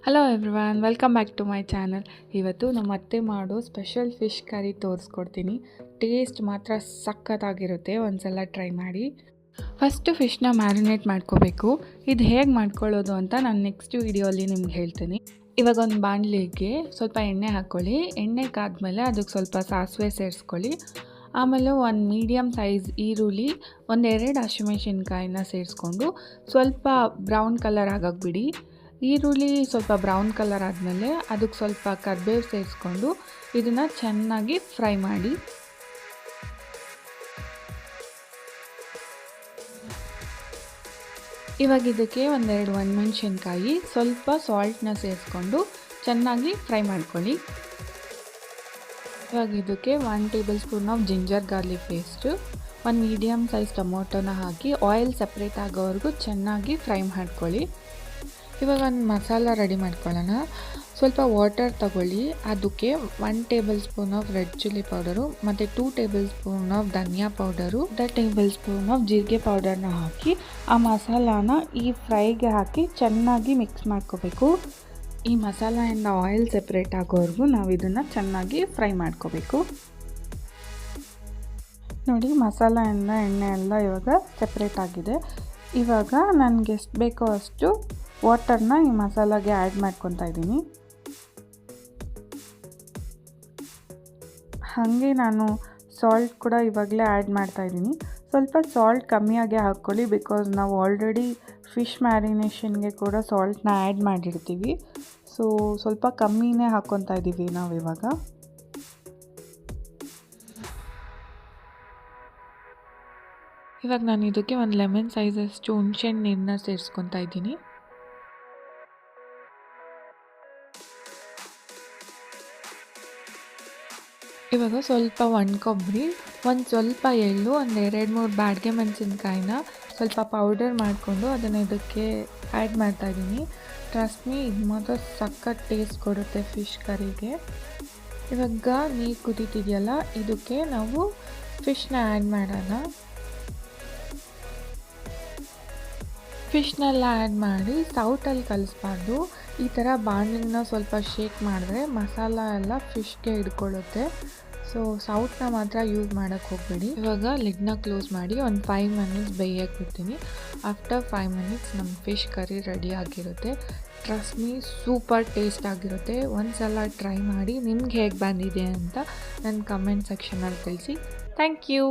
Hello everyone, welcome back to my channel. ಇವತ್ತು ನಮ್ಮ ಅತ್ತೆ ಮಾಡೋ ಸ್ಪೆಷಲ್ ಫಿಶ್ ಕರಿ ತೋರಿಸ್ಕೊಡ್ತೀನಿ. ಟೇಸ್ಟ್ ಮಾತ್ರ ಸಖತ್ತಾಗಿರುತ್ತೆ, ಒಂದ್ಸಲ ಟ್ರೈ ಮಾಡಿ. ಫಸ್ಟು ಫಿಶ್ನ ಮ್ಯಾರಿನೇಟ್ ಮಾಡ್ಕೋಬೇಕು. ಇದು ಹೇಗೆ ಮಾಡ್ಕೊಳ್ಳೋದು ಅಂತ ನಾನು ನೆಕ್ಸ್ಟ್ ವೀಡಿಯೋಲಿ ನಿಮ್ಗೆ ಹೇಳ್ತೀನಿ. ಇವಾಗ ಒಂದು ಬಾಣಲಿಗೆ ಸ್ವಲ್ಪ ಎಣ್ಣೆ ಹಾಕ್ಕೊಳ್ಳಿ. ಎಣ್ಣೆ ಕಾದ್ಮೇಲೆ ಅದಕ್ಕೆ ಸ್ವಲ್ಪ ಸಾಸಿವೆ ಸೇರಿಸ್ಕೊಳ್ಳಿ. ಆಮೇಲೆ ಒಂದು ಮೀಡಿಯಮ್ ಸೈಜ್ ಈರುಳ್ಳಿ, ಒಂದೆರಡು ಹಸಿಮೆಣಸಿನ್ಕಾಯಿನ ಸೇರಿಸ್ಕೊಂಡು ಸ್ವಲ್ಪ ಬ್ರೌನ್ ಕಲರ್ ಆಗೋಕ್ಕೆ ಬಿಡಿ. ಈರುಳ್ಳಿ ಸ್ವಲ್ಪ ಬ್ರೌನ್ ಕಲರ್ ಆದಮೇಲೆ ಅದಕ್ಕೆ ಸ್ವಲ್ಪ ಕರಿಬೇವು ಸೇರಿಸ್ಕೊಂಡು ಇದನ್ನು ಚೆನ್ನಾಗಿ ಫ್ರೈ ಮಾಡಿ. ಇವಾಗ ಇದಕ್ಕೆ ಒಂದೆರಡು ಒಣಮೆಣಸಿನ್ಕಾಯಿ, ಸ್ವಲ್ಪ ಸಾಲ್ಟ್ನ ಸೇರಿಸ್ಕೊಂಡು ಚೆನ್ನಾಗಿ ಫ್ರೈ ಮಾಡ್ಕೊಳ್ಳಿ. ಇವಾಗ ಇದಕ್ಕೆ 1 table spoon of ginger garlic paste, ಒಂದು ಮೀಡಿಯಮ್ ಸೈಜ್ ಟೊಮೊಟೊನ ಹಾಕಿ ಆಯಿಲ್ ಸಪ್ರೇಟ್ ಆಗೋವರೆಗೂ ಚೆನ್ನಾಗಿ ಫ್ರೈ ಮಾಡ್ಕೊಳ್ಳಿ. ಇವಾಗ ಒಂದು ಮಸಾಲ ರೆಡಿ ಮಾಡ್ಕೊಳ್ಳೋಣ. ಸ್ವಲ್ಪ ವಾಟರ್ ತಗೊಳ್ಳಿ. ಅದಕ್ಕೆ 1 table spoon of red chilli powder ಮತ್ತು 2 table spoon of dhaniya powder, 1 table spoon of ಜೀರಿಗೆ ಪೌಡರ್ನ ಹಾಕಿ ಆ ಮಸಾಲಾನ ಈ ಫ್ರೈಗೆ ಹಾಕಿ ಚೆನ್ನಾಗಿ ಮಿಕ್ಸ್ ಮಾಡ್ಕೋಬೇಕು. ಈ ಮಸಾಲೆಯಿಂದ ಆಯಿಲ್ ಸೆಪ್ರೇಟ್ ಆಗೋವರೆಗೂ ನಾವು ಇದನ್ನು ಚೆನ್ನಾಗಿ ಫ್ರೈ ಮಾಡ್ಕೋಬೇಕು. ನೋಡಿ, ಮಸಾಲೆಯಿಂದ ಎಣ್ಣೆ ಎಲ್ಲ ಇವಾಗ ಸೆಪ್ರೇಟ್ ಆಗಿದೆ. ಇವಾಗ ನನಗೆ ಎಷ್ಟು ಬೇಕೋ ಅಷ್ಟು ವಾಟರ್ನ ಈ ಮಸಾಲಾಗೆ ಆ್ಯಡ್ ಮಾಡ್ಕೊತಾ ಇದ್ದೀನಿ. ಹಾಗೆ ನಾನು ಸಾಲ್ಟ್ ಕೂಡ ಇವಾಗಲೇ ಆ್ಯಡ್ ಮಾಡ್ತಾಯಿದ್ದೀನಿ. ಸ್ವಲ್ಪ ಸಾಲ್ಟ್ ಕಮ್ಮಿಯಾಗೆ ಹಾಕ್ಕೊಳ್ಳಿ, ಬಿಕಾಸ್ ನಾವು ಆಲ್ರೆಡಿ ಫಿಶ್ ಮ್ಯಾರಿನೇಷನ್ಗೆ ಕೂಡ ಸಾಲ್ಟ್ನ ಆ್ಯಡ್ ಮಾಡಿರ್ತೀವಿ. ಸೊ ಸ್ವಲ್ಪ ಕಮ್ಮಿನೇ ಹಾಕ್ಕೊತಾ ಇದ್ದೀವಿ ನಾವು ಇವಾಗ. ಇವಾಗ ನಾನು ಇದಕ್ಕೆ ಒಂದು ಲೆಮನ್ ಸೈಜಷ್ಟು ಹುಣಸೆಹಣ್ಣು ನೀರನ್ನ ಸೇರಿಸ್ಕೊತಾ ಇದ್ದೀನಿ. ಇವಾಗ ಸ್ವಲ್ಪ ಕೊಬ್ಬರಿ, ಒಂದು ಸ್ವಲ್ಪ ಎಳ್ಳು, ಒಂದು 2-3 ಬ್ಯಾಡಗೆ ಮೆಣಸಿನ್ಕಾಯಿನ ಸ್ವಲ್ಪ ಪೌಡರ್ ಮಾಡಿಕೊಂಡು ಅದನ್ನು ಇದಕ್ಕೆ ಆ್ಯಡ್ ಮಾಡ್ತಾಯಿದ್ದೀನಿ. ಟ್ರಸ್ಟ್ ಮೀ, ಇದು ಮಾತ್ರ ಸಖತ್ ಟೇಸ್ಟ್ ಕೊಡುತ್ತೆ ಫಿಶ್ ಕರಿಗೆ. ಇವಾಗ ನೀರು ಕುದೀತಿದೆಯಲ್ಲ, ಇದಕ್ಕೆ ನಾವು ಫಿಶ್ನ ಆ್ಯಡ್ ಮಾಡೋಣ. ಫಿಶ್ನೆಲ್ಲ ಆ್ಯಡ್ ಮಾಡಿ ಸೌಟಲ್ಲಿ ಕಲಿಸ್ಬಾರ್ದು. ಈ ಥರ ಬಾಣಲಿನ ಸ್ವಲ್ಪ ಶೇಕ್ ಮಾಡಿದ್ರೆ ಮಸಾಲ ಎಲ್ಲ ಫಿಶ್ಗೆ ಹಿಡ್ಕೊಳ್ಳುತ್ತೆ. ಸೊ ಸೌಟನ್ನ ಮಾತ್ರ ಯೂಸ್ ಮಾಡೋಕ್ಕೆ ಹೋಗಬೇಡಿ. ಇವಾಗ ಲಿಡ್ನ ಕ್ಲೋಸ್ ಮಾಡಿ ಒಂದು 5 ಮಿನಿಟ್ಸ್ ಬೇಯಕ್ಕೆ ಬಿಡ್ತೀನಿ. ಆಫ್ಟರ್ 5 ಮಿನಿಟ್ಸ್ ನಮ್ಮ ಫಿಶ್ ಕರಿ ರೆಡಿ ಆಗಿರುತ್ತೆ. ಟ್ರಸ್ಟ್ ಮೀ, ಸೂಪರ್ ಟೇಸ್ಟ್ ಆಗಿರುತ್ತೆ. ಒಂದು ಸಲ ಟ್ರೈ ಮಾಡಿ ನಿಮ್ಗೆ ಹೇಗೆ ಬಂದಿದೆ ಅಂತ ನನ್ನ ಕಮೆಂಟ್ ಸೆಕ್ಷನಲ್ಲಿ ತಿಳಿಸಿ. Thank you.